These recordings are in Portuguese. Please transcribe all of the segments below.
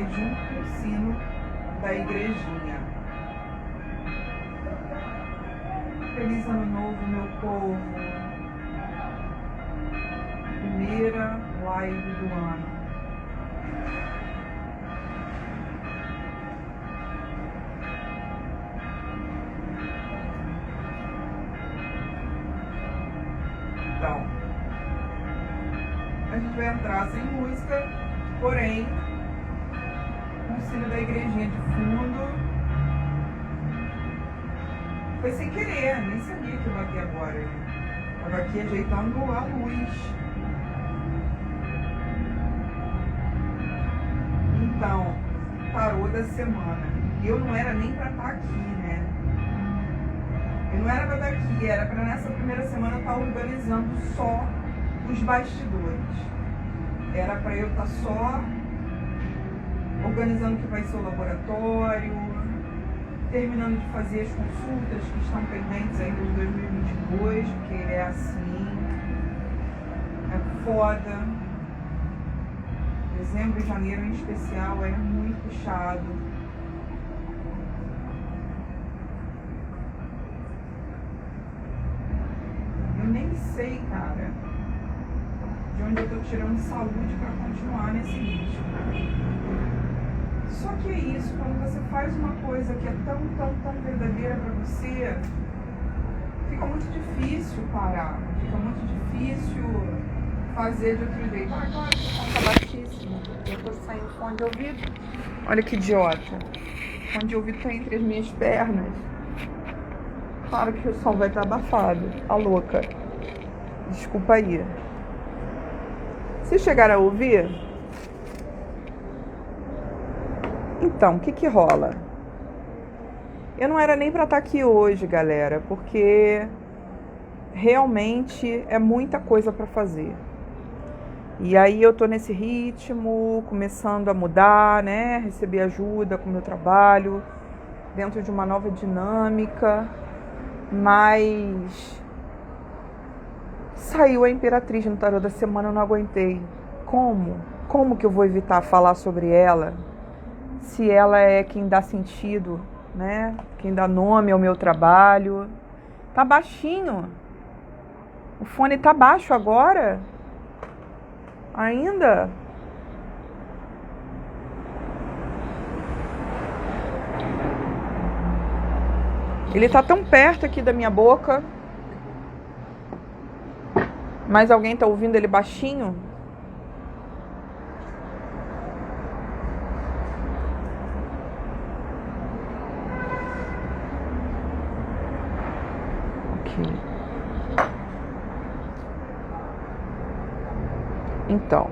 junto com o sino da igrejinha. Feliz Ano Novo, meu povo. Primeira live do ano. Então, a gente vai entrar sem música, porém, com o sino da igrejinha de fundo. Foi sem querer, nem sabia que eu bati agora. Estava aqui ajeitando a luz. Então, tarô da semana. Eu não era nem pra estar aqui, né? Eu não era pra estar aqui, era pra nessa primeira semana eu estar organizando só os bastidores. Era pra eu estar só organizando o que vai ser o laboratório, terminando de fazer as consultas que estão pendentes ainda de 2022, porque é assim, é foda. Dezembro e janeiro em especial é muito puxado. Eu nem sei, cara, de onde eu tô tirando saúde para continuar nesse ritmo. Só que é isso, quando você faz uma coisa que é tão verdadeira para você, fica muito difícil parar, fica muito difícil fazer de outro jeito. Ah, agora o som tá baixíssimo, eu tô sem fone de ouvido. Olha que idiota, o fone de ouvido tá entre as minhas pernas. Claro que o som vai estar abafado, a louca. Desculpa aí. Se chegar a ouvir... Então, o que rola? Eu não era nem pra estar aqui hoje, galera, porque realmente é muita coisa pra fazer. E aí eu tô nesse ritmo, começando a mudar, né? Receber ajuda com o meu trabalho, dentro de uma nova dinâmica, mas saiu a Imperatriz no tarô da semana, eu não aguentei. Como que eu vou evitar falar sobre ela? Se ela é quem dá sentido, né? Quem dá nome ao meu trabalho. Tá baixinho. O fone tá baixo agora? Ainda? Ele tá tão perto aqui da minha boca. Mas alguém tá ouvindo ele baixinho? Então,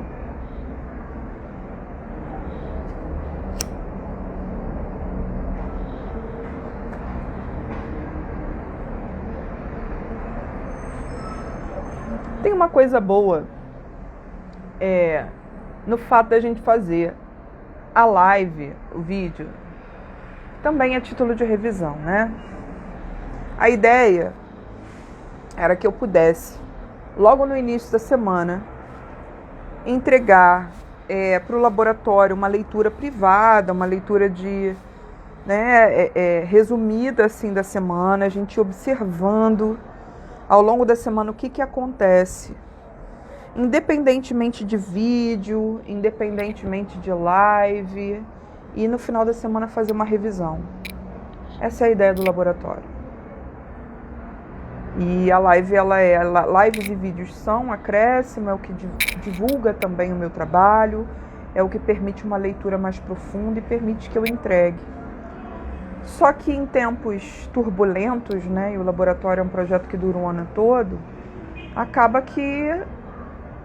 tem uma coisa boa no fato da gente fazer a live, o vídeo, também a título de revisão, né? A ideia era que eu pudesse, logo no início da semana, entregar para o laboratório uma leitura privada, uma leitura resumida assim, da semana, a gente observando ao longo da semana o que acontece, independentemente de vídeo, independentemente de live, e no final da semana fazer uma revisão. Essa é a ideia do laboratório. E a live, lives e vídeos são um acréscimo, é o que divulga também o meu trabalho, é o que permite uma leitura mais profunda e permite que eu entregue. Só que em tempos turbulentos, né, e o laboratório é um projeto que dura um ano todo, acaba que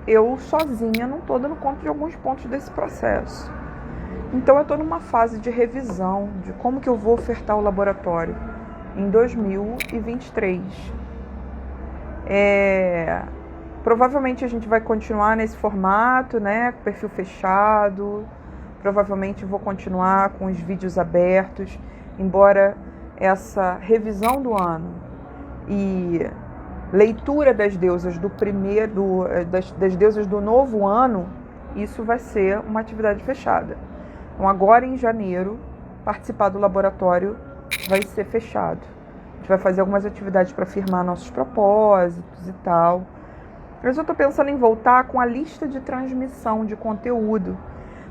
eu sozinha não estou dando conta de alguns pontos desse processo. Então eu estou numa fase de revisão de como que eu vou ofertar o laboratório em 2023. Provavelmente a gente vai continuar nesse formato, né, perfil fechado. Provavelmente vou continuar com os vídeos abertos, embora essa revisão do ano e leitura das deusas das deusas do novo ano, isso vai ser uma atividade fechada. Então, agora em janeiro, participar do laboratório vai ser fechado. A gente vai fazer algumas atividades para firmar nossos propósitos e tal. Mas eu estou pensando em voltar com a lista de transmissão de conteúdo,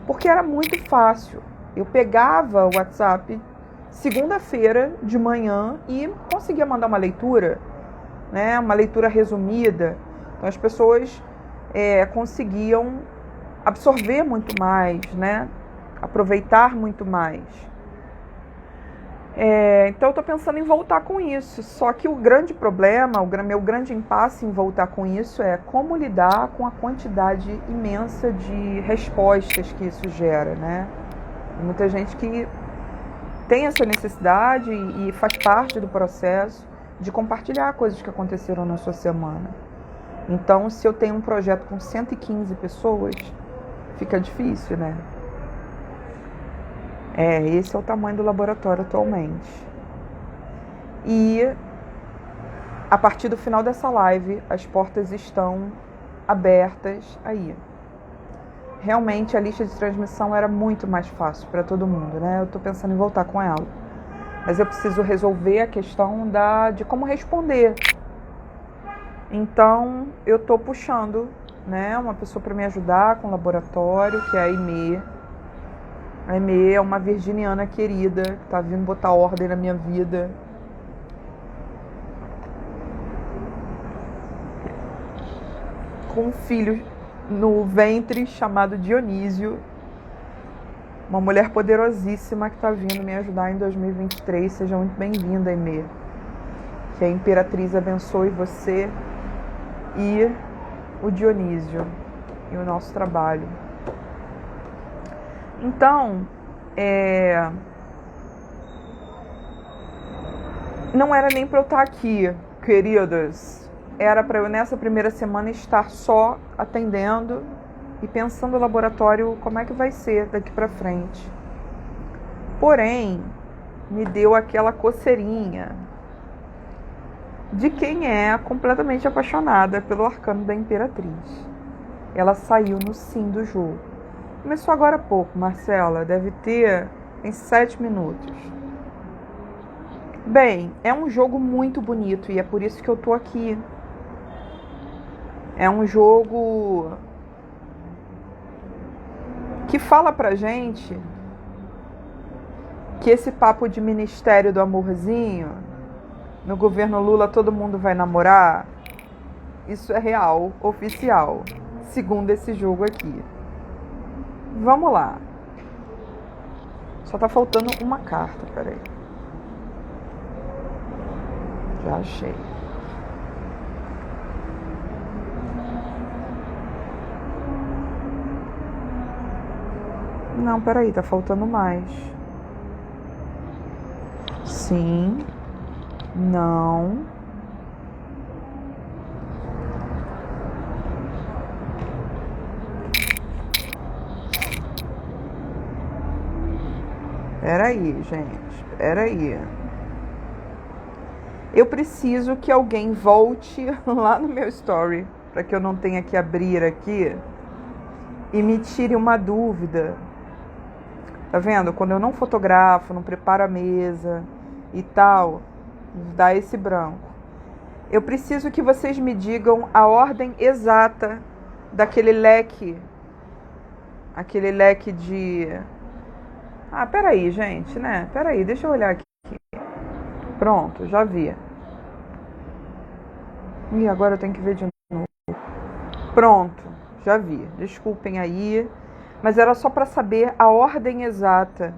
porque era muito fácil. Eu pegava o WhatsApp segunda-feira de manhã e conseguia mandar uma leitura, né? Uma leitura resumida. Então as pessoas conseguiam absorver muito mais, né? Aproveitar muito mais. Então eu estou pensando em voltar com isso. Só que o grande problema, meu grande impasse em voltar com isso é como lidar com a quantidade imensa de respostas que isso gera, né? Muita gente que tem essa necessidade e faz parte do processo de compartilhar coisas que aconteceram na sua semana. Então, se eu tenho um projeto com 115 pessoas, fica difícil, né? Esse é o tamanho do laboratório atualmente. E a partir do final dessa live, as portas estão abertas aí. Realmente a lista de transmissão era muito mais fácil para todo mundo, né? Eu estou pensando em voltar com ela. Mas eu preciso resolver a questão de como responder. Então, eu estou puxando, né, uma pessoa para me ajudar com o laboratório, que é a Aimee. A Aimee é uma virginiana querida, que está vindo botar ordem na minha vida. Com um filho no ventre chamado Dionísio. Uma mulher poderosíssima que está vindo me ajudar em 2023. Seja muito bem-vinda, Aimee. Que a Imperatriz abençoe você e o Dionísio e o nosso trabalho. Então, não era nem para eu estar aqui, queridas. Era para eu, nessa primeira semana, estar só atendendo e pensando no laboratório como é que vai ser daqui para frente. Porém, me deu aquela coceirinha de quem é completamente apaixonada pelo arcano da Imperatriz. Ela saiu no sim do jogo. Começou agora há pouco, Marcela. Tem 7 minutos. Bem, é um jogo muito bonito e é por isso que eu tô aqui. É um jogo que fala pra gente que esse papo de ministério do amorzinho, no governo Lula todo mundo vai namorar, isso é real, oficial, segundo esse jogo aqui. Vamos lá. Só tá faltando uma carta, peraí. Já achei. Não, peraí, tá faltando mais. Sim. Não. Peraí, gente. Peraí. Eu preciso que alguém volte lá no meu story, para que eu não tenha que abrir aqui e me tire uma dúvida. Tá vendo? Quando eu não fotografo, não preparo a mesa e tal, dá esse branco. Eu preciso que vocês me digam a ordem exata daquele leque. Aquele leque de... peraí, gente, né? Peraí, deixa eu olhar aqui. Pronto, já vi. E agora eu tenho que ver de novo. Pronto, já vi. Desculpem aí. Mas era só para saber a ordem exata,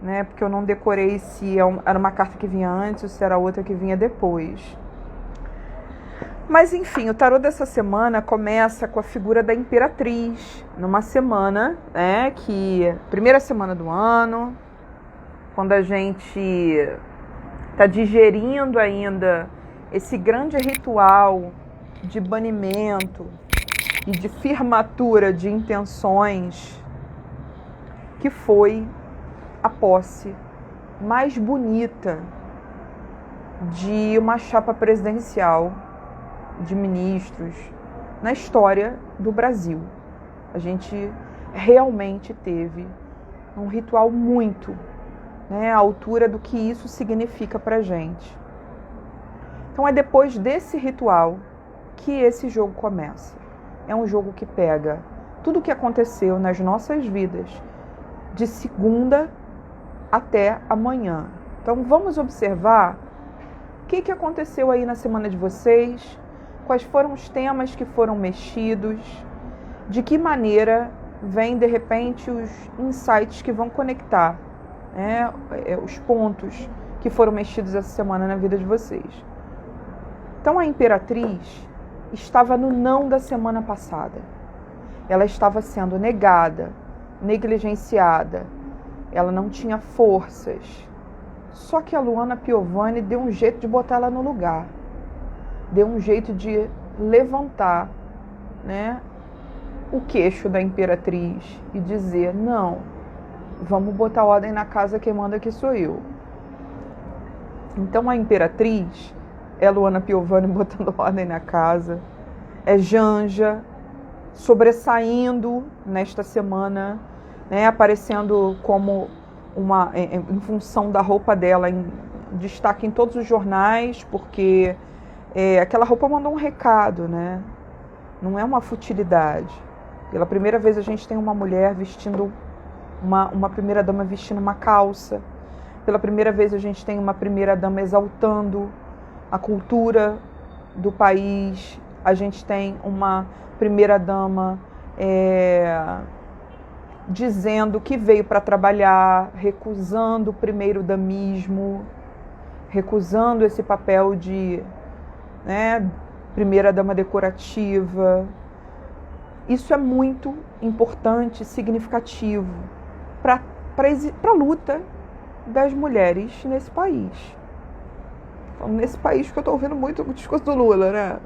né? Porque eu não decorei se era uma carta que vinha antes ou se era outra que vinha depois. Mas enfim, o tarô dessa semana começa com a figura da Imperatriz, numa semana, né? Primeira semana do ano, quando a gente está digerindo ainda esse grande ritual de banimento e de firmatura de intenções, que foi a posse mais bonita de uma chapa presidencial de ministros na história do Brasil. A gente realmente teve um ritual muito, né, à altura do que isso significa pra gente. Então é depois desse ritual que esse jogo começa. É um jogo que pega tudo o que aconteceu nas nossas vidas de segunda até amanhã. Então vamos observar o que aconteceu aí na semana de vocês, quais foram os temas que foram mexidos, de que maneira vem de repente os insights que vão conectar, né, os pontos que foram mexidos essa semana na vida de vocês. Então a imperatriz estava no não da semana passada. Ela estava sendo negada, negligenciada, ela não tinha forças. Só que a Luana Piovani deu um jeito de botar ela no lugar. Deu um jeito de levantar, né, o queixo da imperatriz e dizer, não, vamos botar ordem na casa, quem manda aqui sou eu. Então a imperatriz é Luana Piovani botando ordem na casa, é Janja sobressaindo nesta semana, né, aparecendo como em função da roupa dela, em destaque em todos os jornais, porque aquela roupa mandou um recado, né? Não é uma futilidade. Pela primeira vez a gente tem uma mulher vestindo, uma primeira-dama vestindo uma calça. Pela primeira vez a gente tem uma primeira-dama exaltando a cultura do país. A gente tem uma primeira-dama dizendo que veio para trabalhar, recusando o primeiro-damismo, recusando esse papel de, né, primeira-dama decorativa. Isso é muito importante, significativo para a luta das mulheres nesse país. Então, nesse país que eu estou ouvindo muito o discurso do Lula, né?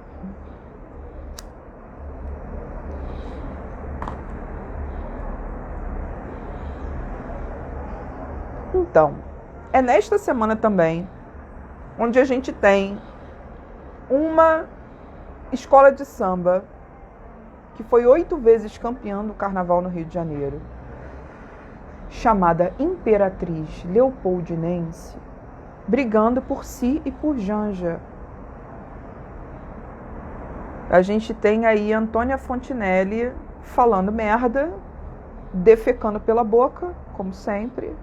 Então, é nesta semana também onde a gente tem uma escola de samba que foi 8 vezes campeã do carnaval no Rio de Janeiro, chamada Imperatriz Leopoldinense, brigando por si e por Janja. A gente tem aí Antônia Fontinelli falando merda, defecando pela boca, como sempre,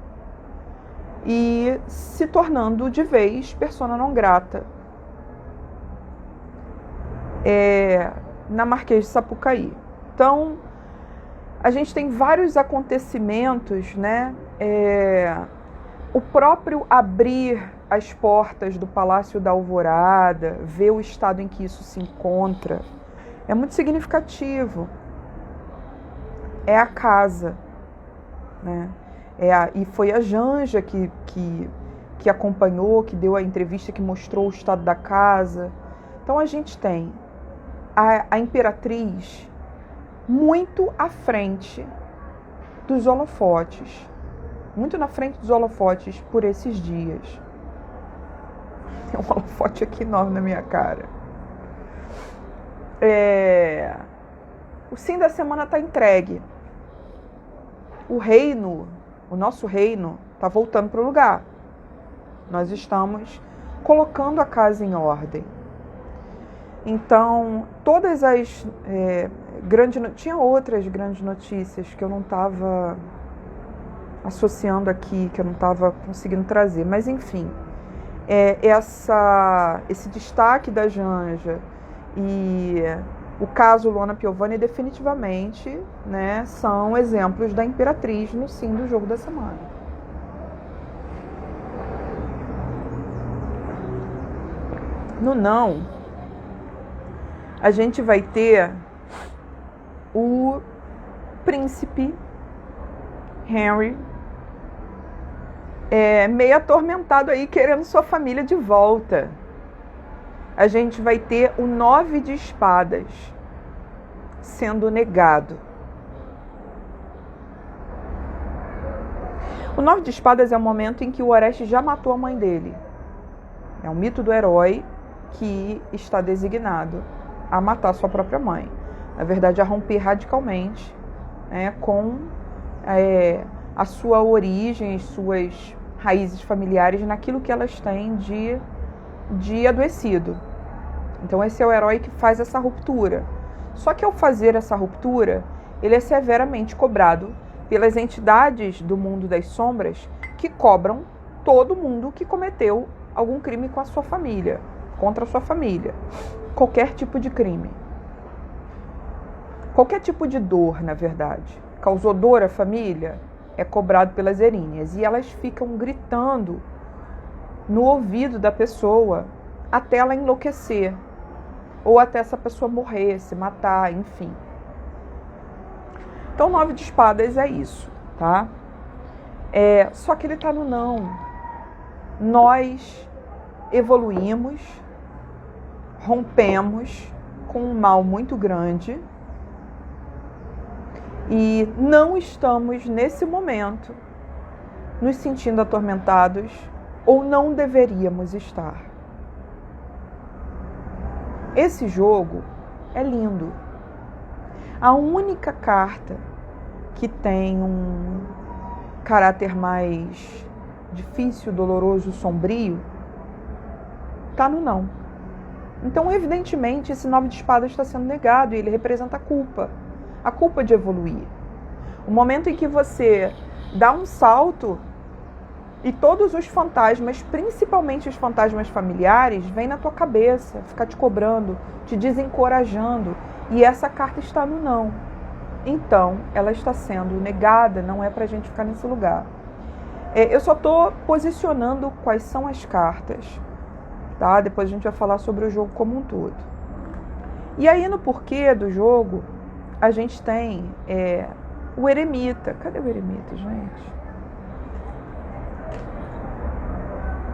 e se tornando de vez persona non grata na Marquês de Sapucaí. Então, a gente tem vários acontecimentos, né? O próprio abrir as portas do Palácio da Alvorada, ver o estado em que isso se encontra, é muito significativo. É a casa, né? E foi a Janja que acompanhou, que deu a entrevista, que mostrou o estado da casa. Então a gente tem a imperatriz muito à frente dos holofotes, muito na frente dos holofotes por esses dias. Tem um holofote aqui enorme na minha cara. O sim da semana está entregue. O reino, o nosso reino, está voltando para o lugar. Nós estamos colocando a casa em ordem. Então, todas as tinha outras grandes notícias que eu não estava associando aqui, que eu não estava conseguindo trazer, mas enfim, esse destaque da Janja e o caso Luana Piovani definitivamente, né, são exemplos da imperatriz no sim do jogo da semana. No não, a gente vai ter o príncipe Henry meio atormentado aí, querendo sua família de volta. A gente vai ter o 9 de espadas sendo negado. O 9 de espadas é o momento em que o Orestes já matou a mãe dele. É um mito do herói que está designado a matar sua própria mãe. Na verdade, a romper radicalmente com a sua origem, as suas raízes familiares naquilo que elas têm de adoecido. Então esse é o herói que faz essa ruptura. Só que ao fazer essa ruptura, ele é severamente cobrado pelas entidades do mundo das sombras que cobram todo mundo que cometeu algum crime com a sua família, contra a sua família. Qualquer tipo de crime. Qualquer tipo de dor, na verdade. Causou dor à família, é cobrado pelas Eríneas. E elas ficam gritando no ouvido da pessoa até ela enlouquecer. Ou até essa pessoa morrer, se matar, enfim. Então, 9 de espadas é isso, tá? Só que ele tá no não. Nós evoluímos, rompemos com um mal muito grande e não estamos, nesse momento, nos sentindo atormentados ou não deveríamos estar. Esse jogo é lindo. A única carta que tem um caráter mais difícil, doloroso, sombrio, tá no não. Então, evidentemente, esse 9 de espadas está sendo negado e ele representa a culpa de evoluir. O momento em que você dá um salto e todos os fantasmas, principalmente os fantasmas familiares, vêm na tua cabeça, ficar te cobrando, te desencorajando, e essa carta está no não. Então, ela está sendo negada, não é pra gente ficar nesse lugar. Eu só estou posicionando quais são as cartas, tá? Depois a gente vai falar sobre o jogo como um todo. E aí, no porquê do jogo, a gente tem o eremita. Cadê o eremita, gente?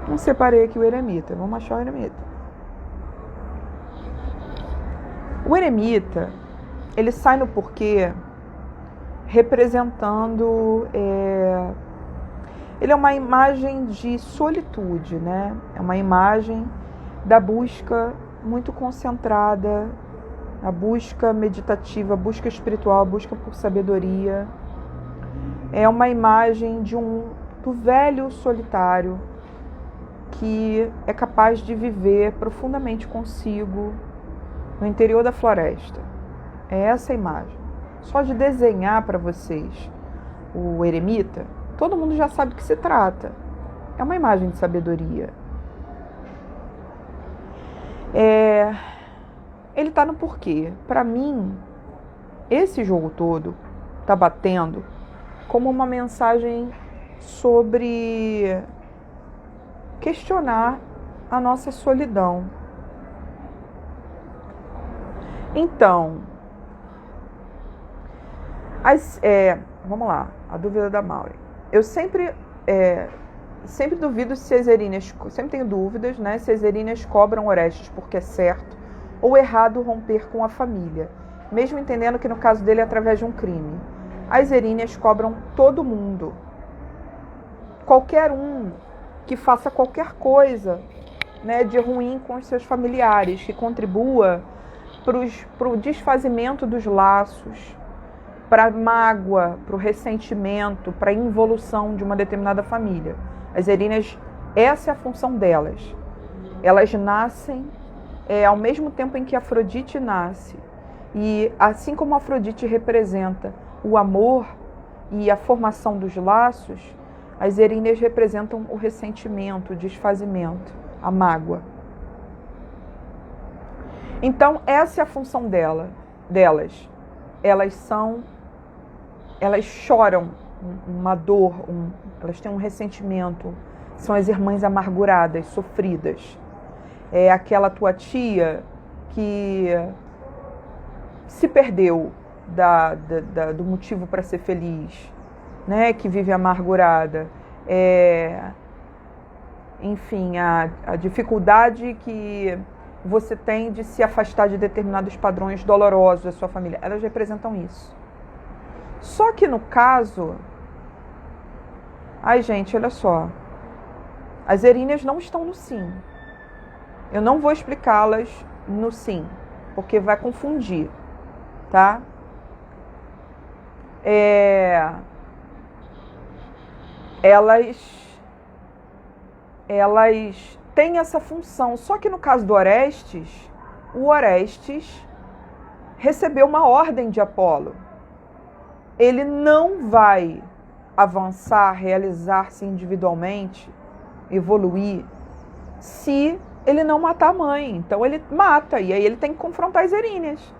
Não separei aqui o eremita. Vamos achar o eremita. O eremita, ele sai no porquê representando... Ele é uma imagem de solitude, né? É uma imagem da busca muito concentrada, a busca meditativa, a busca espiritual, a busca por sabedoria. É uma imagem do velho solitário que é capaz de viver profundamente consigo no interior da floresta. É essa imagem. Só de desenhar para vocês o eremita, todo mundo já sabe do que se trata. É uma imagem de sabedoria. Ele está no porquê. Para mim, esse jogo todo está batendo como uma mensagem sobre questionar a nossa solidão. Então, vamos lá, a dúvida da Mauri. Eu sempre duvido se as Eríneas, sempre tenho dúvidas, né, se as Eríneas cobram Orestes porque é certo ou errado romper com a família, mesmo entendendo que no caso dele é através de um crime. As Eríneas cobram todo mundo. Qualquer um que faça qualquer coisa, né, de ruim com os seus familiares, que contribua para o desfazimento dos laços, para a mágoa, para o ressentimento, para a involução de uma determinada família. As Eríneas, essa é a função delas. Elas nascem ao mesmo tempo em que Afrodite nasce. E assim como Afrodite representa o amor e a formação dos laços, as Eríneas representam o ressentimento, o desfazimento, a mágoa. Então, essa é a função delas. Elas choram uma dor, elas têm um ressentimento. São as irmãs amarguradas, sofridas. É aquela tua tia que se perdeu do motivo para ser feliz, né? Que vive amargurada. Enfim, a dificuldade que você tem de se afastar de determinados padrões dolorosos da sua família. Elas representam isso. Só que no caso... Ai, gente, olha só. As Eríneas não estão no sim. Eu não vou explicá-las no sim, porque vai confundir, tá? elas têm essa função. Só que no caso do Orestes, o Orestes recebeu uma ordem de Apolo. Ele não vai avançar, realizar-se individualmente, evoluir, se ele não matar a mãe. Então ele mata, e aí ele tem que confrontar as Eríneas.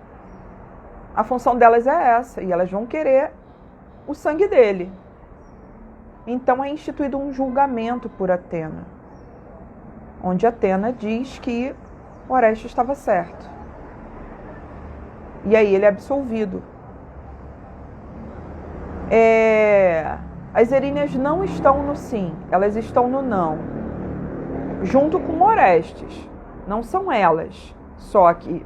A função delas é essa, e elas vão querer o sangue dele. Então é instituído um julgamento por Atena, onde Atena diz que Orestes estava certo. E aí ele é absolvido. As Eríneas não estão no sim, elas estão no não, junto com Orestes. Não são elas só aqui.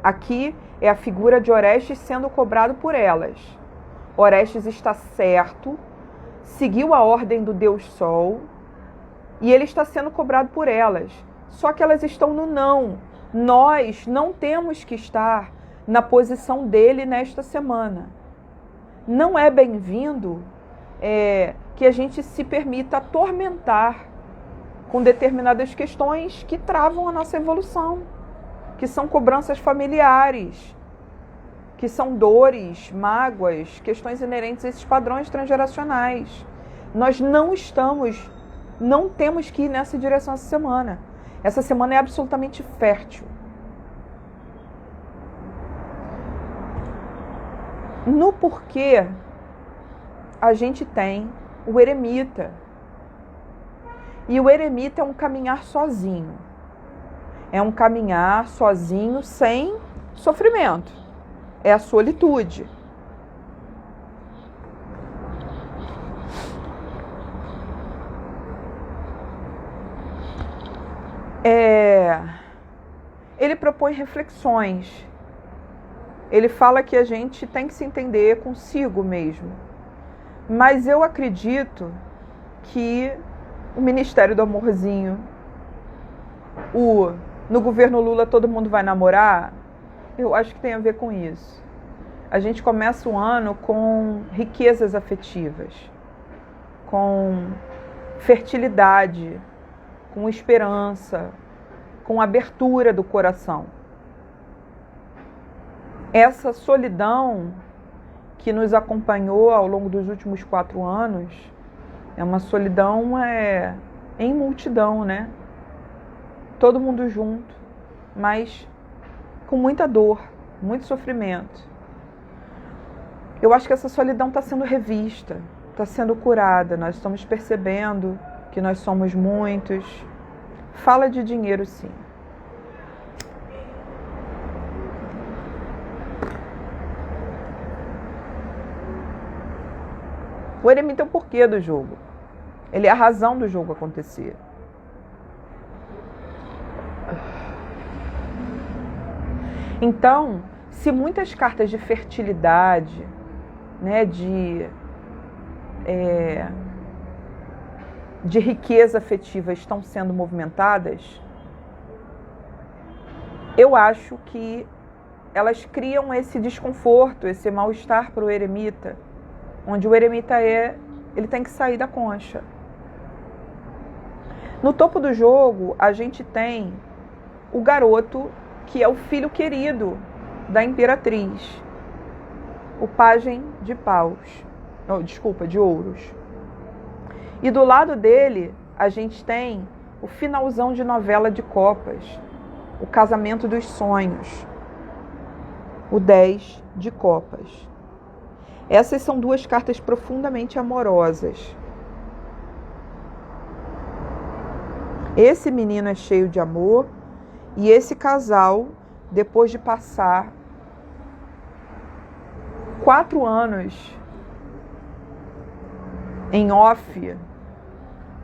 Aqui é a figura de Orestes sendo cobrado por elas. Orestes está certo, seguiu a ordem do Deus Sol, e ele está sendo cobrado por elas. Só que elas estão no não. Nós não temos que estar na posição dele nesta semana. Não é bem-vindo que a gente se permita atormentar com determinadas questões que travam a nossa evolução, que são cobranças familiares, que são dores, mágoas, questões inerentes a esses padrões transgeracionais. Nós não temos que ir nessa direção essa semana. Essa semana é absolutamente fértil. No porquê, a gente tem o eremita. E o eremita é um caminhar sozinho. É um caminhar sozinho, sem sofrimento. É a solitude. Ele propõe reflexões. Ele fala que a gente tem que se entender consigo mesmo. Mas eu acredito que o Ministério do Amorzinho, no governo Lula todo mundo vai namorar, eu acho que tem a ver com isso. A gente começa o ano com riquezas afetivas, com fertilidade, com esperança, com abertura do coração. Essa solidão que nos acompanhou ao longo dos últimos 4 anos é uma solidão em multidão, né? Todo mundo junto, mas com muita dor, muito sofrimento. Eu acho que essa solidão está sendo revista, está sendo curada. Nós estamos percebendo que nós somos muitos. Fala de dinheiro, sim. O eremita é o porquê do jogo. Ele é a razão do jogo acontecer. Então, se muitas cartas de fertilidade, né, de riqueza afetiva estão sendo movimentadas, eu acho que elas criam esse desconforto, esse mal-estar para o eremita, onde o eremita ele tem que sair da concha. No topo do jogo, a gente tem o garoto que é o filho querido da imperatriz, o pajem de paus, de ouros. E do lado dele, a gente tem o finalzão de novela de copas, o casamento dos sonhos, o 10 de copas. Essas são 2 cartas profundamente amorosas. Esse menino é cheio de amor e esse casal, depois de passar 4 anos em off,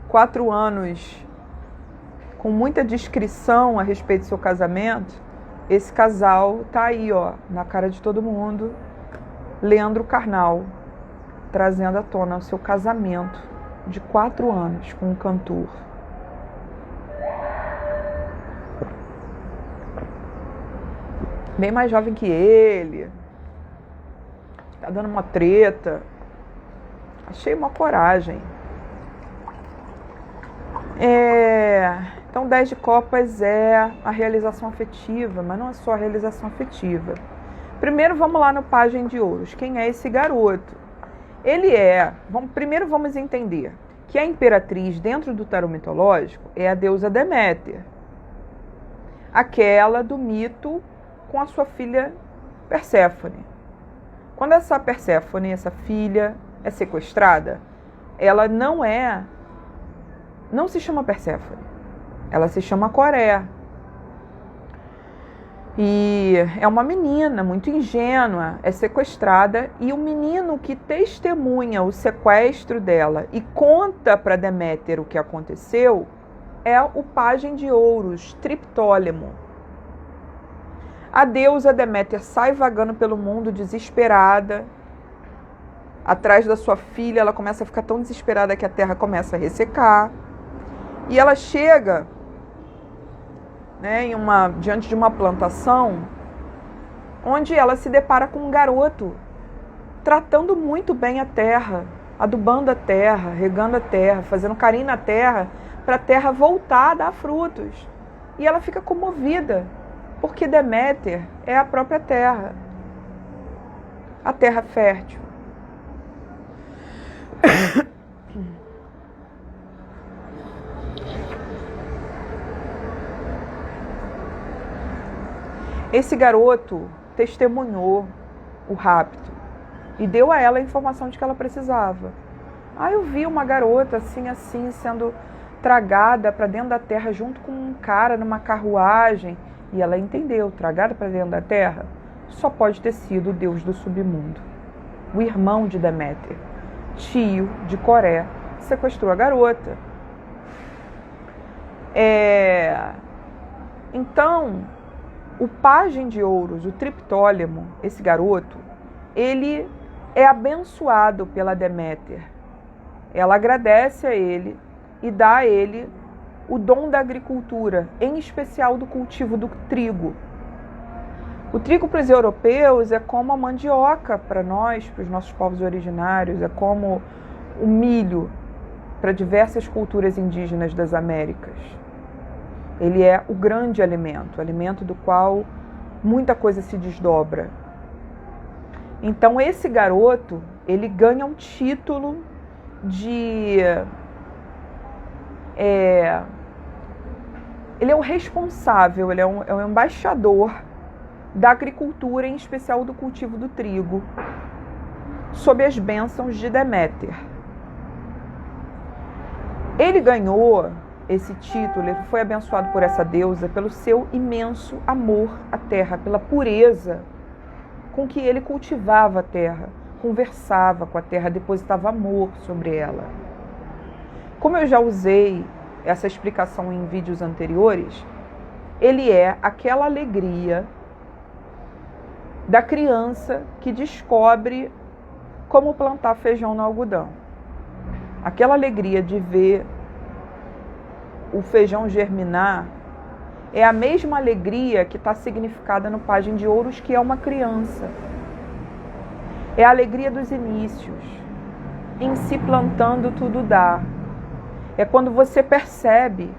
4 anos com muita descrição a respeito do seu casamento, esse casal tá aí, na cara de todo mundo. Leandro Carnal, trazendo à tona o seu casamento de 4 anos com um cantor. Bem mais jovem que ele. Tá dando uma treta. Achei uma coragem. Então, 10 de copas é a realização afetiva, mas não é só a realização afetiva. Primeiro, vamos lá no Pajem de Ouros. Quem é esse garoto? Primeiro vamos entender que a imperatriz dentro do tarô mitológico é a deusa Deméter, aquela do mito com a sua filha Perséfone. Quando essa Perséfone, essa filha, é sequestrada, ela não se chama Perséfone, ela se chama Coré. E é uma menina muito ingênua, é sequestrada, e o menino que testemunha o sequestro dela e conta para Deméter o que aconteceu é o Pajem de Ouros, Triptólemo. A deusa Deméter sai vagando pelo mundo desesperada, atrás da sua filha. Ela começa a ficar tão desesperada que a terra começa a ressecar. E ela chega, diante de uma plantação, onde ela se depara com um garoto tratando muito bem a terra, adubando a terra, regando a terra, fazendo carinho na terra, para a terra voltar a dar frutos. E ela fica comovida, porque Deméter é a própria terra, a terra fértil. Esse garoto testemunhou o rapto e deu a ela a informação de que ela precisava. Eu vi uma garota assim, sendo tragada para dentro da terra junto com um cara numa carruagem. E ela entendeu, tragada para dentro da terra, só pode ter sido o deus do submundo. O irmão de Deméter, tio de Coré, sequestrou a garota. Então, o Pajem de Ouros, o Triptólemo, esse garoto, ele é abençoado pela Deméter. Ela agradece a ele e dá a ele o dom da agricultura, em especial do cultivo do trigo. O trigo para os europeus é como a mandioca para nós, para os nossos povos originários, é como o milho para diversas culturas indígenas das Américas. Ele é o grande alimento, alimento do qual muita coisa se desdobra. Então esse garoto, ele ganha um título de... ele é o responsável, ele é um embaixador da agricultura, em especial do cultivo do trigo, sob as bênçãos de Deméter. Ele ganhou esse título, ele foi abençoado por essa deusa pelo seu imenso amor à terra, pela pureza com que ele cultivava a terra, conversava com a terra, depositava amor sobre ela. Como eu já usei essa explicação em vídeos anteriores, ele é aquela alegria da criança que descobre como plantar feijão no algodão. Aquela alegria de ver o feijão germinar é a mesma alegria que está significada no Pajem de Ouros, que é uma criança. É a alegria dos inícios. Em se plantando tudo dá. É quando você percebe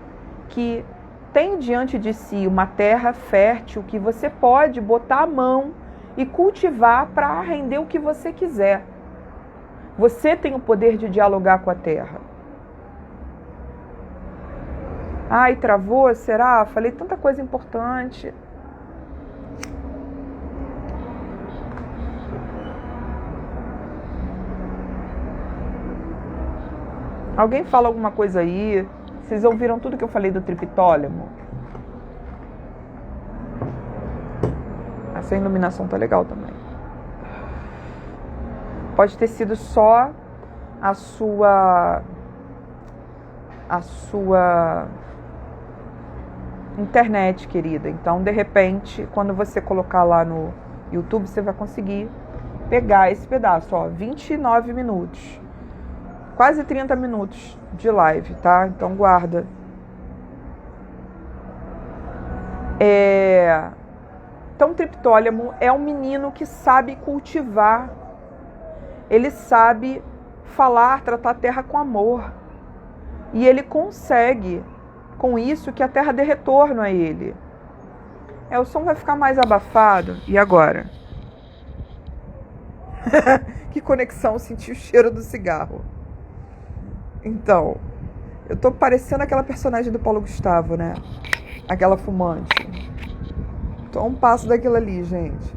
que tem diante de si uma terra fértil que você pode botar a mão e cultivar para render o que você quiser. Você tem o poder de dialogar com a terra. Travou? Será? Falei tanta coisa importante. Alguém fala alguma coisa aí? Vocês ouviram tudo que eu falei do Triptólemo? Essa iluminação tá legal também. Pode ter sido só a sua internet, querida. Então, de repente, quando você colocar lá no YouTube, você vai conseguir pegar esse pedaço, 29 minutos. Quase 30 minutos de live, tá? Então, guarda. Então, Triptólemo é um menino que sabe cultivar. Ele sabe falar, tratar a terra com amor. E ele consegue, com isso, que a Terra dê retorno a ele. O som vai ficar mais abafado. E agora? Que conexão, senti o cheiro do cigarro. Então, eu tô parecendo aquela personagem do Paulo Gustavo, né? Aquela fumante. Tô a um passo daquilo ali, gente.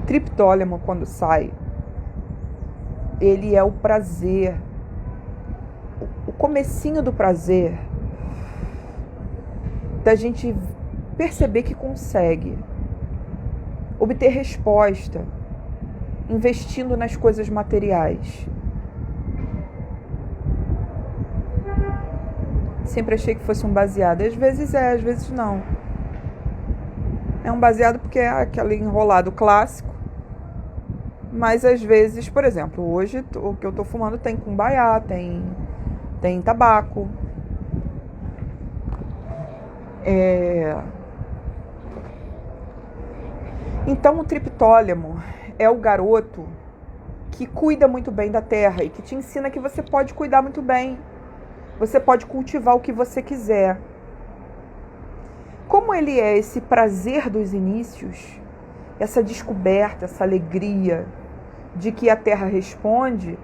Triptólemo, quando sai, ele é o prazer, o comecinho do prazer, da gente perceber que consegue obter resposta investindo nas coisas materiais. Sempre achei que fosse um baseado. Às vezes é, às vezes não. É um baseado porque é aquele enrolado clássico. Mas às vezes, por exemplo, hoje o que eu tô fumando tem cumbaiá, tem tabaco. Então o triptólemo é o garoto que cuida muito bem da terra e que te ensina que você pode cuidar muito bem. Você pode cultivar o que você quiser. Como ele é esse prazer dos inícios, essa descoberta, essa alegria de que a Terra responde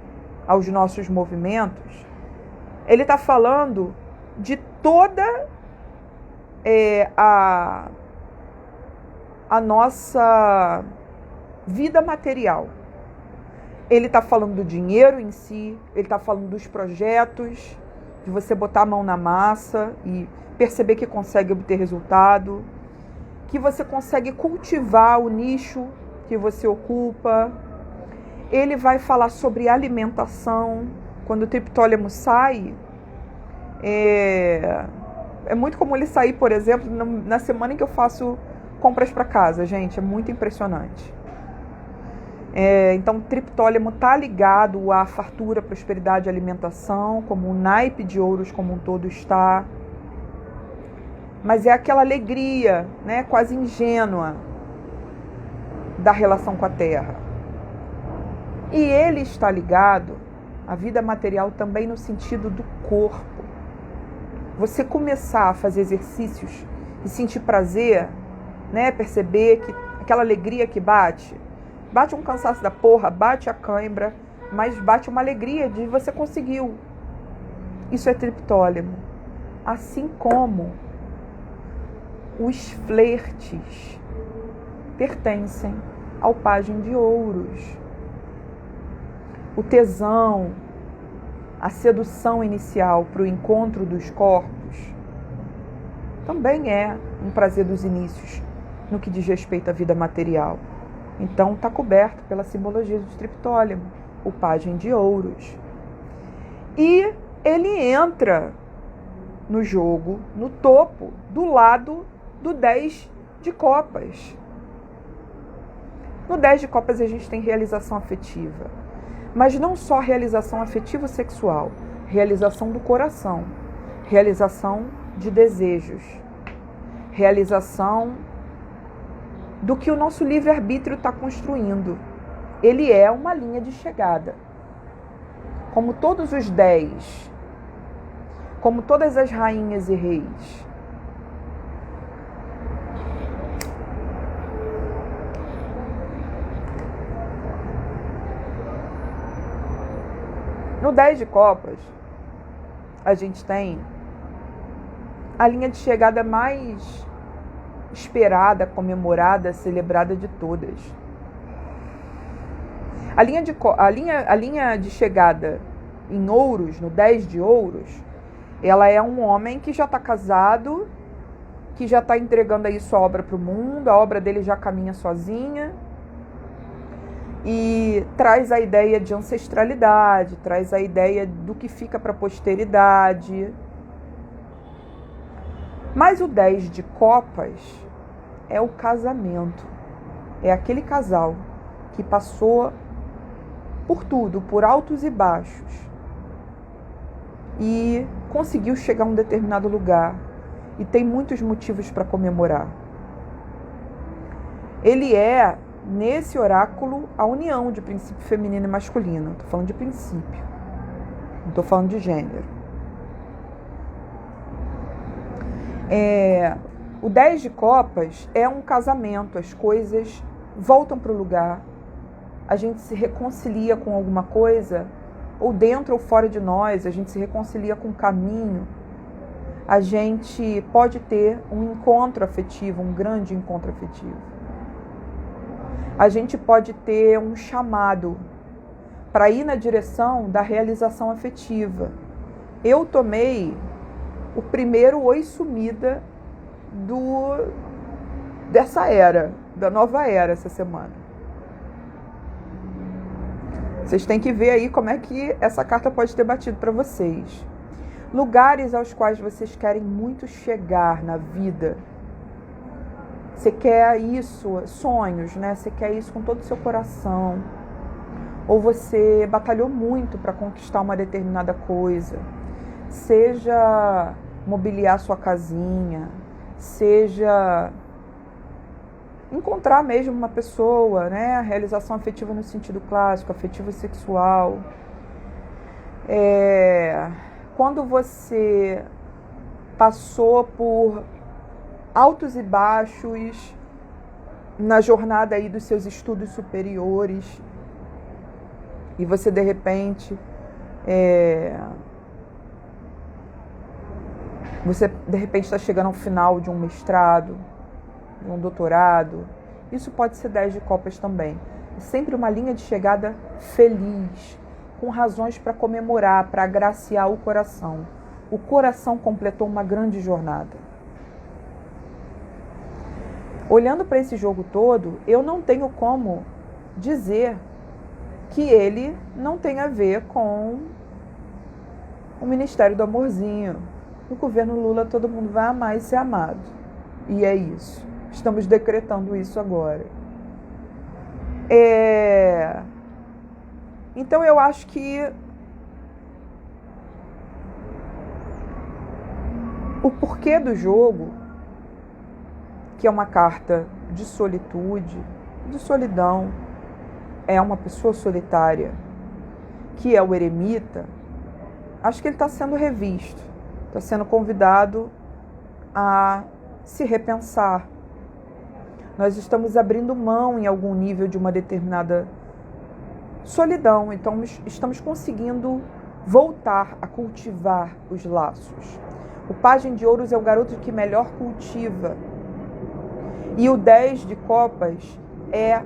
aos nossos movimentos, ele está falando de toda a nossa vida material. Ele está falando do dinheiro em si, ele está falando dos projetos, de você botar a mão na massa e perceber que consegue obter resultado, que você consegue cultivar o nicho que você ocupa. Ele vai falar sobre alimentação. Quando o triptólemo sai, é muito comum ele sair, por exemplo, na semana em que eu faço compras para casa, gente, é muito impressionante. Então, o triptólemo está ligado à fartura, prosperidade e alimentação, como o naipe de ouros como um todo está. Mas é aquela alegria, né, quase ingênua da relação com a terra. E ele está ligado à vida material também no sentido do corpo. Você começar a fazer exercícios e sentir prazer, né, perceber que aquela alegria que bate um cansaço da porra, bate a cãibra, mas bate uma alegria de você conseguiu. Isso é triptólemo. Assim como os flertes pertencem ao pajem de ouros. O tesão, a sedução inicial para o encontro dos corpos, também é um prazer dos inícios no que diz respeito à vida material. Então está coberto pela simbologia do triptólemo, o pajem de ouros. E ele entra no jogo, no topo, do lado do 10 de copas. No 10 de copas a gente tem realização afetiva. Mas não só realização afetiva sexual, realização do coração, realização de desejos, realização do que o nosso livre-arbítrio está construindo. Ele é uma linha de chegada. Como todos os 10, como todas as rainhas e reis. No 10 de copas, a gente tem a linha de chegada mais esperada, comemorada, celebrada de todas. A linha de chegada em ouros, no 10 de ouros, ela é um homem que já está casado, que já está entregando aí sua obra para o mundo, a obra dele já caminha sozinha, e traz a ideia de ancestralidade, traz a ideia do que fica para a posteridade. Mas o 10 de copas é o casamento. É aquele casal que passou por tudo, por altos e baixos, e conseguiu chegar a um determinado lugar e tem muitos motivos para comemorar. ele é, nesse oráculo, a união de princípio feminino e masculino. Estou falando de princípio, não estou falando de gênero. O 10 de copas é um casamento, as coisas voltam para o lugar, a gente se reconcilia com alguma coisa, ou dentro ou fora de nós, a gente se reconcilia com o caminho, a gente pode ter um encontro afetivo, um grande encontro afetivo. A gente pode ter um chamado para ir na direção da realização afetiva. Eu tomei o primeiro oi sumida dessa era, da nova era essa semana. Vocês têm que ver aí como é que essa carta pode ter batido para vocês. Lugares aos quais vocês querem muito chegar na vida. Você quer isso, sonhos, né? Você quer isso com todo o seu coração. Ou você batalhou muito para conquistar uma determinada coisa. Seja mobiliar sua casinha, seja encontrar mesmo uma pessoa, né? A realização afetiva no sentido clássico, afetivo e sexual. Quando você passou por altos e baixos na jornada aí dos seus estudos superiores e você de repente está chegando ao final de um mestrado, de um doutorado, isso pode ser 10 de copas também. É sempre uma linha de chegada feliz, com razões para comemorar, para agraciar o coração. O coração completou uma grande jornada. Olhando para esse jogo todo, eu não tenho como dizer que ele não tem a ver com o Ministério do Amorzinho. No governo Lula todo mundo vai amar e ser amado. E é isso. Estamos decretando isso agora. Então eu acho que o porquê do jogo, que é uma carta de solitude, de solidão, é uma pessoa solitária, que é o eremita, acho que ele está sendo revisto, está sendo convidado a se repensar. Nós estamos abrindo mão em algum nível de uma determinada solidão, então estamos conseguindo voltar a cultivar os laços. O pajem de ouros é o garoto que melhor cultiva. E o 10 de copas é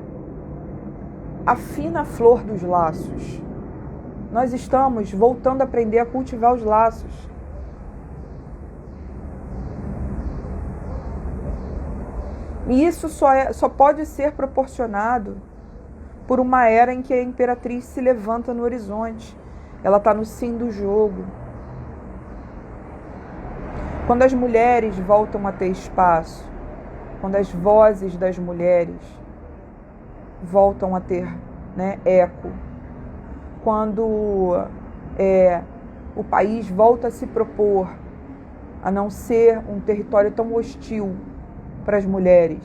a fina flor dos laços. Nós estamos voltando a aprender a cultivar os laços. E isso só pode ser proporcionado por uma era em que a imperatriz se levanta no horizonte. Ela está no sim do jogo. Quando as mulheres voltam a ter espaço, quando as vozes das mulheres voltam a ter, né, eco, quando o país volta a se propor a não ser um território tão hostil para as mulheres,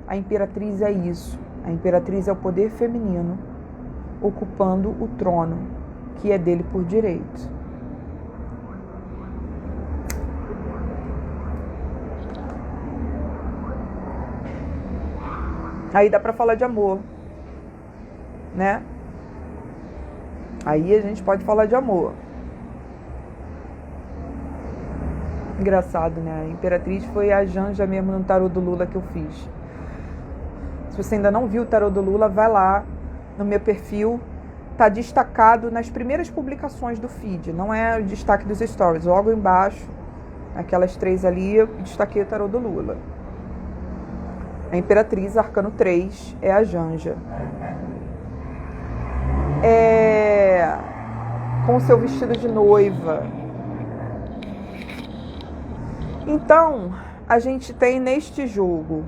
a imperatriz é isso. A imperatriz é o poder feminino ocupando o trono que é dele por direito. Aí dá para falar de amor, né? Aí a gente pode falar de amor. Engraçado, né? A imperatriz foi a Janja mesmo no tarô do Lula que eu fiz. Se você ainda não viu o tarô do Lula, vai lá no meu perfil. Tá destacado nas primeiras publicações do feed. Não é o destaque dos stories. Logo embaixo, aquelas 3 ali, eu destaquei o tarô do Lula. A imperatriz, arcano 3, é a Janja. Com o seu vestido de noiva. Então, a gente tem neste jogo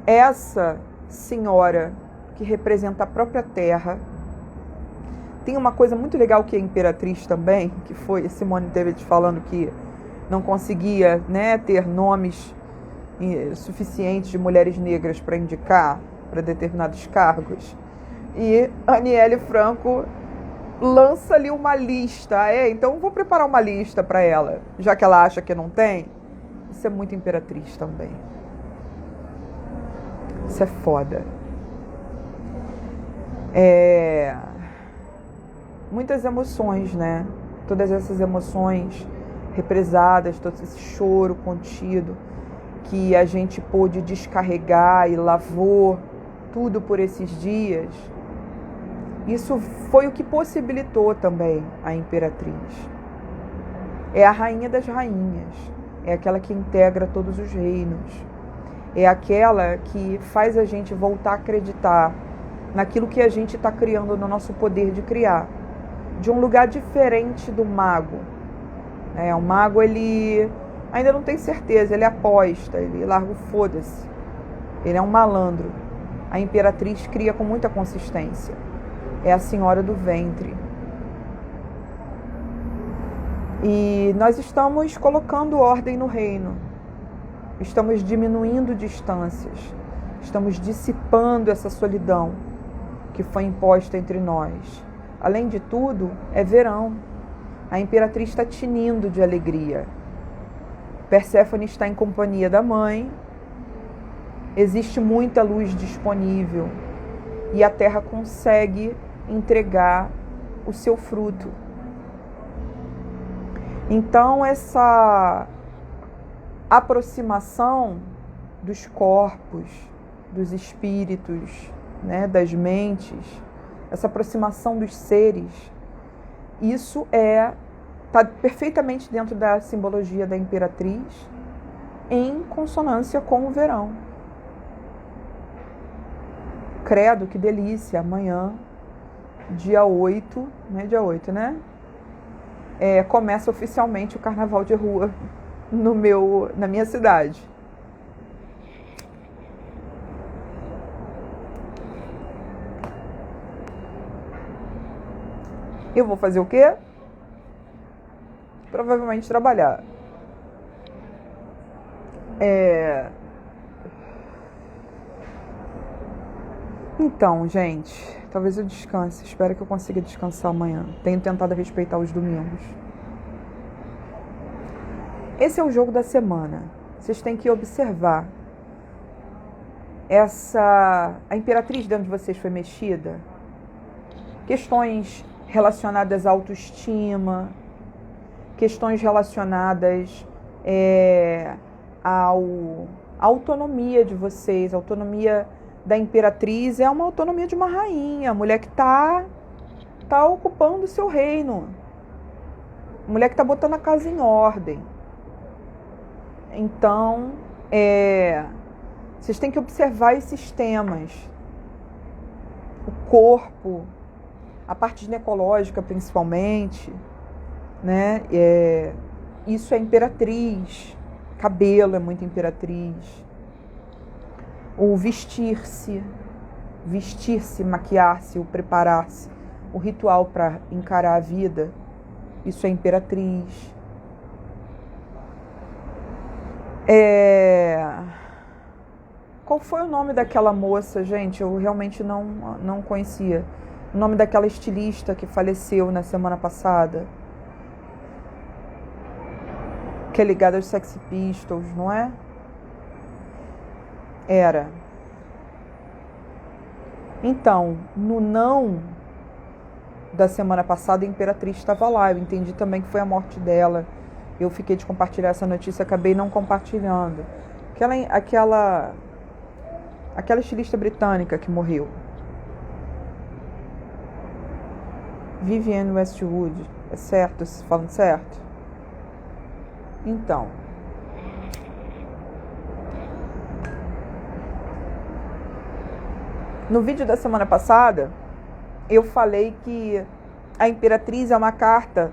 essa senhora que representa a própria terra. Tem uma coisa muito legal que é a imperatriz também, que foi Simone Tebet falando que não conseguia, né, ter nomes suficientes de mulheres negras para indicar para determinados cargos. E Aniele Franco lança ali uma lista. Então vou preparar uma lista para ela, já que ela acha que não tem. Isso é muito Imperatriz também. Isso é foda. Muitas emoções, né? Todas essas emoções represadas, todo esse choro contido que a gente pôde descarregar e lavou tudo por esses dias. Isso foi o que possibilitou também a Imperatriz. É a rainha das rainhas, é aquela que integra todos os reinos, é aquela que faz a gente voltar a acreditar naquilo que a gente está criando no nosso poder de criar, de um lugar diferente do mago. O mago, ele ainda não tem certeza, ele aposta, ele larga o foda-se, ele é um malandro. A Imperatriz cria com muita consistência, é a senhora do ventre. E nós estamos colocando ordem no reino, estamos diminuindo distâncias, estamos dissipando essa solidão que foi imposta entre nós. Além de tudo, é verão, a Imperatriz está tinindo de alegria. Perséfone está em companhia da mãe, existe muita luz disponível e a terra consegue entregar o seu fruto. Então, essa aproximação dos corpos, dos espíritos, né, das mentes, essa aproximação dos seres, isso está perfeitamente dentro da simbologia da Imperatriz, em consonância com o verão. Credo, que delícia! Amanhã, dia 8, né? Começa oficialmente o carnaval de rua na minha cidade. Eu vou fazer o quê? Provavelmente trabalhar. Então, gente, talvez eu descanse. Espero que eu consiga descansar amanhã. Tenho tentado respeitar os domingos. Esse é o jogo da semana. Vocês têm que observar. A Imperatriz dentro de vocês foi mexida. Questões relacionadas à autoestima, questões relacionadas à autonomia de vocês. A autonomia da Imperatriz é uma autonomia de uma rainha, a mulher que está ocupando o seu reino, a mulher que está botando a casa em ordem. Então, vocês têm que observar esses temas. O corpo, a parte ginecológica principalmente, né? Isso é Imperatriz. Cabelo é muito Imperatriz. O vestir-se, maquiar-se, o preparar-se, o ritual para encarar a vida, isso é Imperatriz. Qual foi o nome daquela moça, gente? Eu realmente não conhecia. O nome daquela estilista que faleceu na semana passada. Que é ligada aos Sex Pistols, não é? Era. Então, no não da semana passada, a Imperatriz estava lá. Eu entendi também que foi a morte dela. Eu fiquei de compartilhar essa notícia, acabei não compartilhando. Aquela estilista britânica que morreu. Vivienne Westwood. É certo? Falando certo? Então. No vídeo da semana passada, eu falei que a Imperatriz é uma carta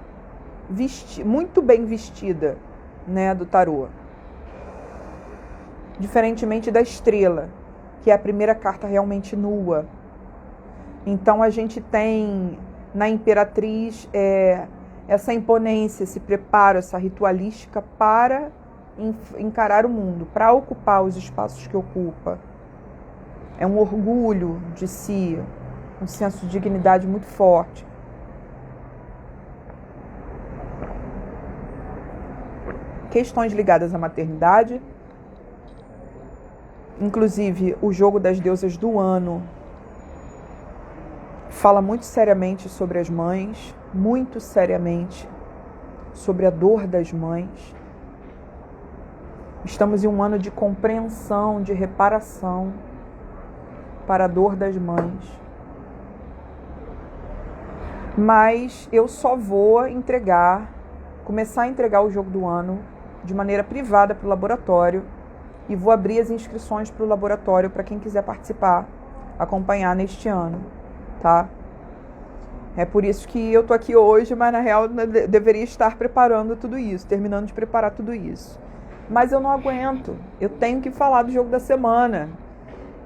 muito bem vestida, né, do tarô. Diferentemente da Estrela, que é a primeira carta realmente nua. Então a gente tem na Imperatriz essa imponência, esse preparo, essa ritualística para encarar o mundo, para ocupar os espaços que ocupa. É um orgulho de si, um senso de dignidade muito forte. Questões ligadas à maternidade, inclusive o jogo das deusas do ano fala muito seriamente sobre as mães, muito seriamente sobre a dor das mães. Estamos em um ano de compreensão, de reparação para a dor das mães. Mas eu só vou começar a entregar o jogo do ano de maneira privada para o laboratório e vou abrir as inscrições para o laboratório para quem quiser participar, acompanhar neste ano, tá? É por isso que eu tô aqui hoje, mas na real deveria estar preparando tudo isso, terminando de preparar tudo isso. Mas eu não aguento, eu tenho que falar do jogo da semana.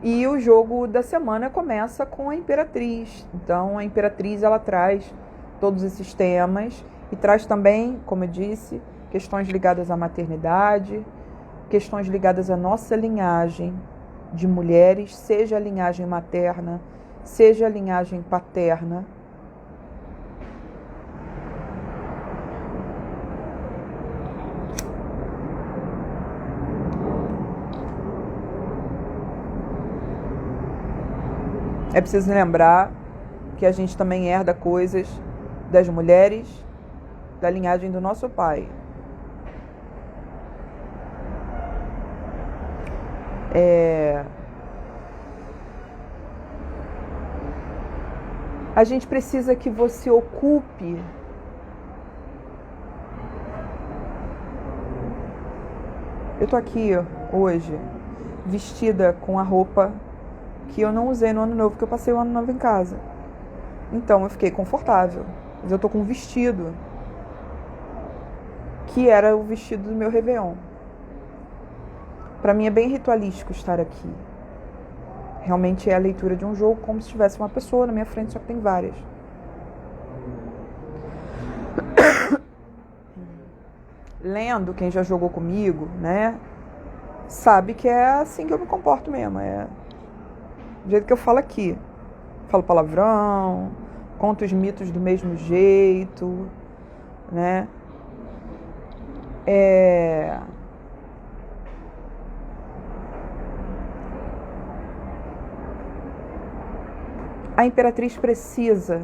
E o jogo da semana começa com a Imperatriz. Então a Imperatriz ela traz todos esses temas e traz também, como eu disse, questões ligadas à maternidade, questões ligadas à nossa linhagem de mulheres, seja a linhagem materna, seja a linhagem paterna. É preciso lembrar que a gente também herda coisas das mulheres da linhagem do nosso pai. A gente precisa que você ocupe eu tô aqui hoje vestida com a roupa que eu não usei no ano novo, porque eu passei o ano novo em casa. Então eu fiquei confortável. Mas eu tô com um vestido que era o vestido do meu Réveillon. Para mim é bem ritualístico estar aqui. Realmente é a leitura de um jogo como se tivesse uma pessoa na minha frente, só que tem várias. Lendo, quem já jogou comigo, né, sabe que é assim que eu me comporto mesmo. É do jeito que eu falo aqui. Falo palavrão, conto os mitos do mesmo jeito, né? A Imperatriz precisa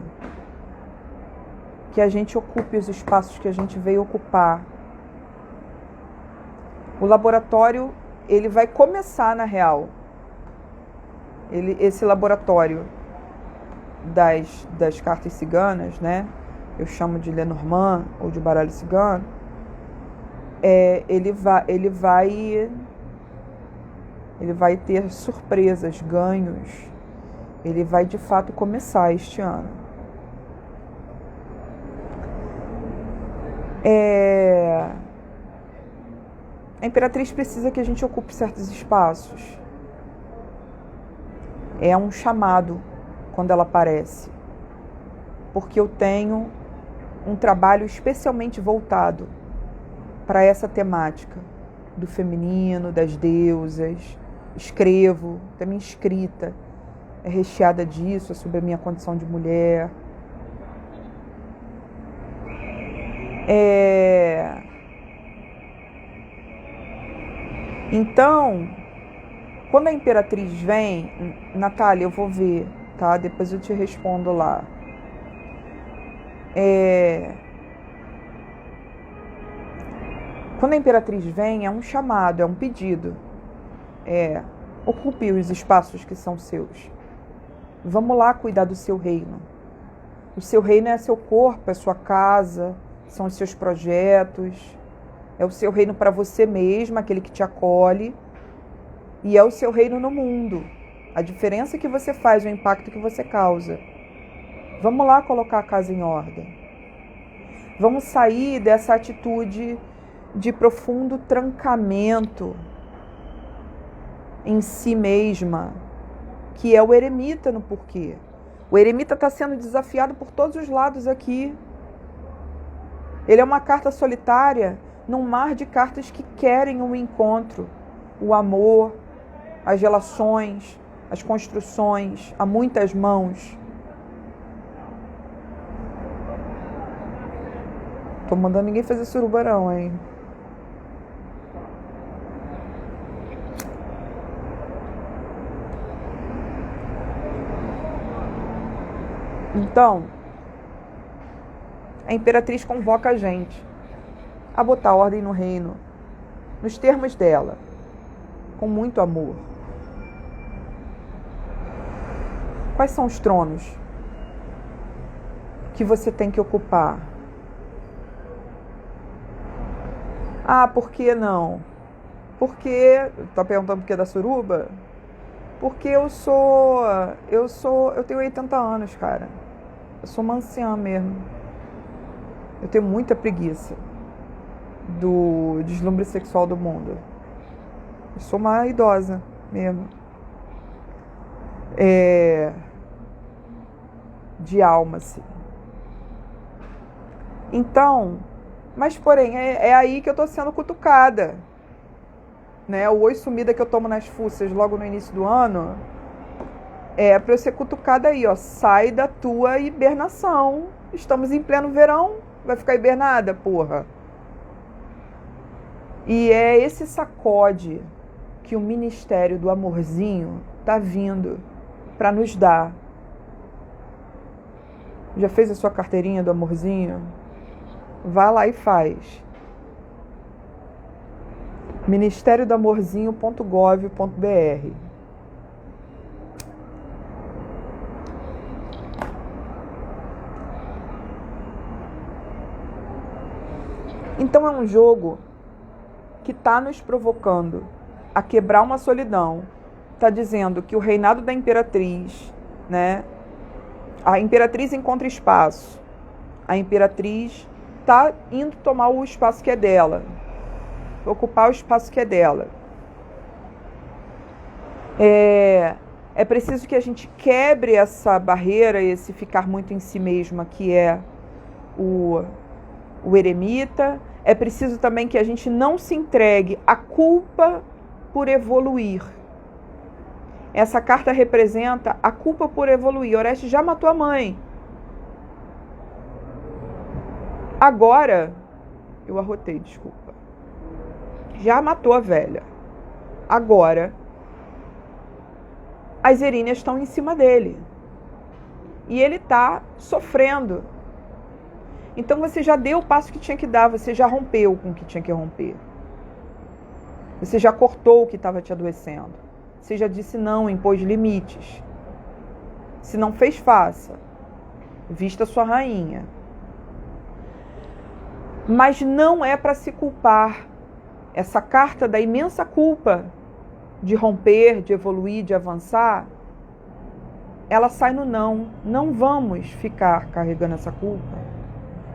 que a gente ocupe os espaços que a gente veio ocupar. O laboratório, ele vai começar na real. Esse laboratório das cartas ciganas, né? Eu chamo de Lenormand ou de baralho cigano. Ele vai ter surpresas, ganhos. Ele vai de fato começar este ano. A Imperatriz precisa que a gente ocupe certos espaços. É um chamado quando ela aparece, porque eu tenho um trabalho especialmente voltado para essa temática do feminino, das deusas. Escrevo, até minha escrita é recheada disso, é sobre a minha condição de mulher. Então, quando a Imperatriz vem, Natália, eu vou ver, tá? Depois eu te respondo lá. Quando a Imperatriz vem, é um chamado, é um pedido. Ocupe os espaços que são seus. Vamos lá cuidar do seu reino. O seu reino é seu corpo, é sua casa, são os seus projetos. É o seu reino para você mesma, aquele que te acolhe. E é o seu reino no mundo. A diferença que você faz, o impacto que você causa. Vamos lá colocar a casa em ordem. Vamos sair dessa atitude de profundo trancamento em si mesma, que é o eremita no porquê. O eremita está sendo desafiado por todos os lados aqui. Ele é uma carta solitária num mar de cartas que querem o encontro, o amor, as relações, as construções, a muitas mãos. Tô mandando ninguém fazer suruba não, hein? Então, a Imperatriz convoca a gente a botar ordem no reino, nos termos dela, com muito amor. Quais são os tronos que você tem que ocupar? Ah, por que não? Porque, tá perguntando por que da suruba? Porque eu tenho 80 anos, cara. Eu sou uma anciã mesmo. Eu tenho muita preguiça do deslumbre sexual do mundo. Eu sou uma idosa mesmo. De alma, assim. Então, mas porém, é aí que eu tô sendo cutucada. Né? O oi sumida que eu tomo nas fuças logo no início do ano é pra eu ser cutucada aí, ó. Sai da tua hibernação. Estamos em pleno verão. Vai ficar hibernada, porra. E é esse sacode que o Ministério do Amorzinho tá vindo para nos dar. Já fez a sua carteirinha do Amorzinho? Vá lá e faz. ministériodoamorzinho.gov.br. Então é um jogo que está nos provocando a quebrar uma solidão. Está dizendo que o reinado da Imperatriz, né? A Imperatriz encontra espaço. A Imperatriz está indo tomar o espaço que é dela. Ocupar o espaço que é dela. É preciso que a gente quebre essa barreira, esse ficar muito em si mesma, que é o eremita. É preciso também que a gente não se entregue à culpa por evoluir. Essa carta representa a culpa por evoluir. Orestes já matou a mãe. Agora, eu arrotei, desculpa. Já matou a velha. Agora, as Eríneas estão em cima dele. E ele está sofrendo. Então você já deu o passo que tinha que dar, você já rompeu com o que tinha que romper. Você já cortou o que estava te adoecendo. Você já disse não, impôs limites. Se não fez, faça. Vista sua rainha. Mas não é para se culpar. Essa carta da imensa culpa de romper, de evoluir, de avançar, ela sai no não. Não vamos ficar carregando essa culpa.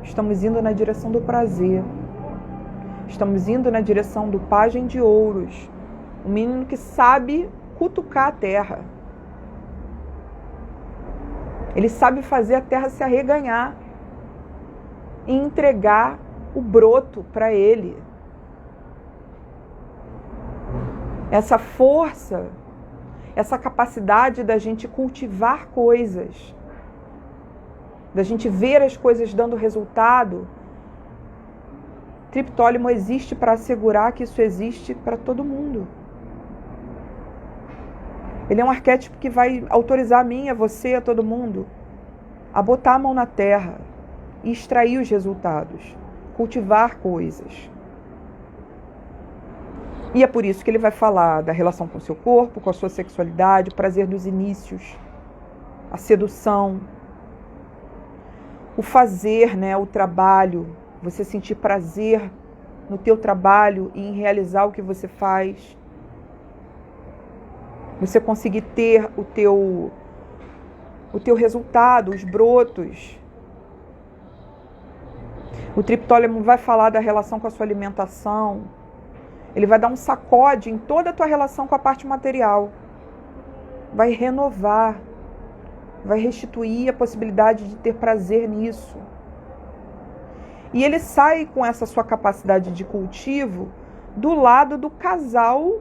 Estamos indo na direção do prazer. Estamos indo na direção do pajem de ouros. Um menino que sabe cutucar a terra. Ele sabe fazer a terra se arreganhar e entregar o broto para ele. Essa força, essa capacidade da gente cultivar coisas, da gente ver as coisas dando resultado. Triptólemo existe para assegurar que isso existe para todo mundo. Ele é um arquétipo que vai autorizar a mim, a você, a todo mundo, a botar a mão na terra e extrair os resultados, cultivar coisas. E é por isso que ele vai falar da relação com o seu corpo, com a sua sexualidade, o prazer dos inícios, a sedução, o fazer, né, o trabalho, você sentir prazer no teu trabalho e em realizar o que você faz. Você conseguir ter o teu resultado, os brotos. O Triptólemo vai falar da relação com a sua alimentação. Ele vai dar um sacode em toda a tua relação com a parte material. Vai renovar. Vai restituir a possibilidade de ter prazer nisso. E ele sai com essa sua capacidade de cultivo do lado do casal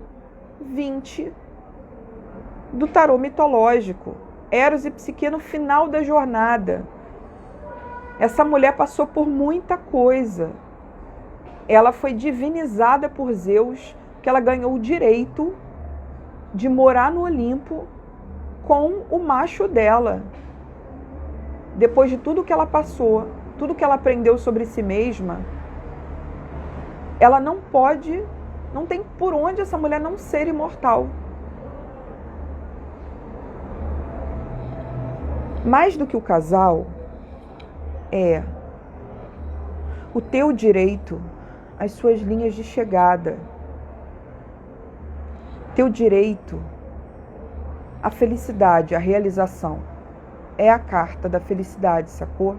20 do tarô mitológico. Eros e Psique no final da jornada. Essa mulher passou por muita coisa. Ela foi divinizada por Zeus, que ela ganhou o direito de morar no Olimpo com o macho dela. Depois de tudo que ela passou, tudo que ela aprendeu sobre si mesma, ela não tem por onde essa mulher não ser imortal. Mais do que o casal, é o teu direito, as suas linhas de chegada, teu direito à felicidade, à realização. É a carta da felicidade, sacou?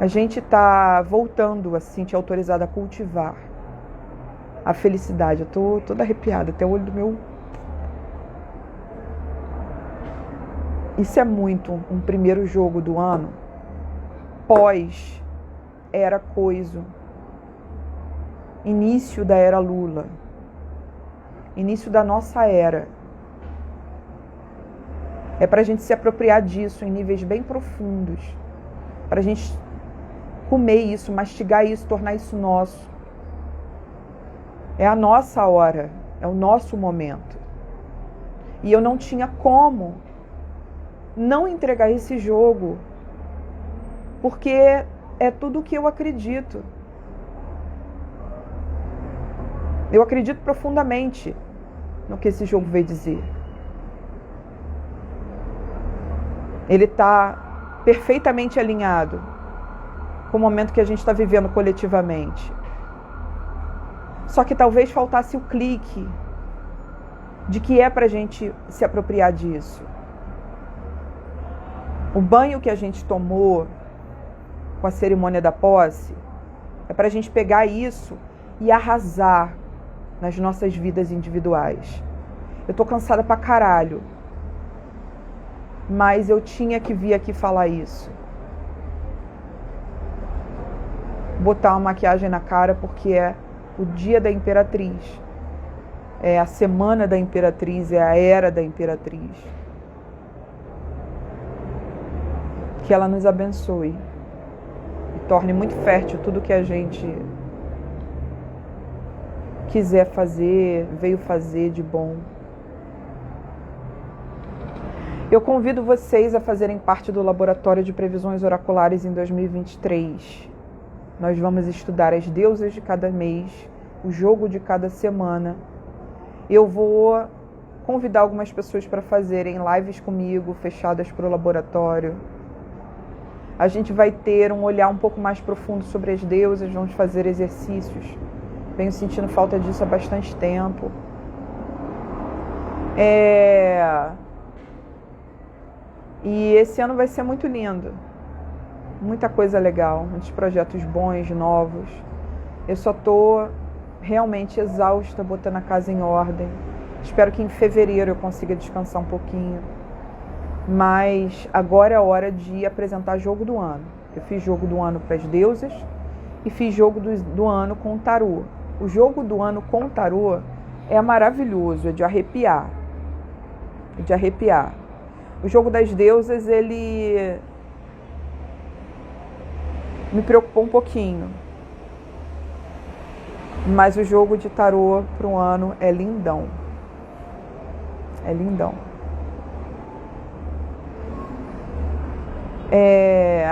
A gente tá voltando a se sentir autorizada a cultivar a felicidade. Eu tô toda arrepiada, até o olho do meu... Isso é muito um primeiro jogo do ano pós era Coiso, início da era Lula, início da nossa era. É pra gente se apropriar disso em níveis bem profundos, pra gente comer isso, mastigar isso, tornar isso nosso. É a nossa hora, é o nosso momento. E eu não tinha como não entregar esse jogo, porque é tudo o que eu acredito. Eu acredito profundamente no que esse jogo veio dizer. Ele está perfeitamente alinhado com o momento que a gente está vivendo coletivamente. Só que talvez faltasse o clique de que é para a gente se apropriar disso. O banho que a gente tomou com a cerimônia da posse é para a gente pegar isso e arrasar nas nossas vidas individuais. Eu tô cansada pra caralho, mas eu tinha que vir aqui falar isso. Botar uma maquiagem na cara porque é o dia da Imperatriz. É a semana da Imperatriz, é a era da Imperatriz. Que ela nos abençoe e torne muito fértil tudo que a gente quiser fazer, veio fazer de bom. Eu convido vocês a fazerem parte do Laboratório de Previsões Oraculares em 2023. Nós vamos estudar as deusas de cada mês, o jogo de cada semana. Eu vou convidar algumas pessoas para fazerem lives comigo, fechadas para o laboratório. A gente vai ter um olhar um pouco mais profundo sobre as deusas, vamos fazer exercícios. Venho sentindo falta disso há bastante tempo. E esse ano vai ser muito lindo. Muita coisa legal, muitos projetos bons, novos. Eu só tô realmente exausta, botando a casa em ordem. Espero que em fevereiro eu consiga descansar um pouquinho. Mas agora é a hora de apresentar jogo do ano. Eu fiz jogo do ano para as deusas e fiz jogo do ano com o tarô. O jogo do ano com o tarô é maravilhoso, é de arrepiar. É de arrepiar. O jogo das deusas, ele me preocupou um pouquinho. Mas o jogo de tarô para o ano é lindão. É lindão.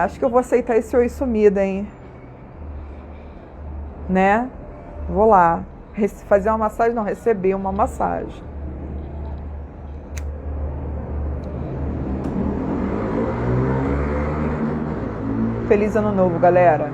Acho que eu vou aceitar esse oi sumida, hein? Né? Vou lá. Fazer uma massagem, não, receber uma massagem. Feliz ano novo, galera.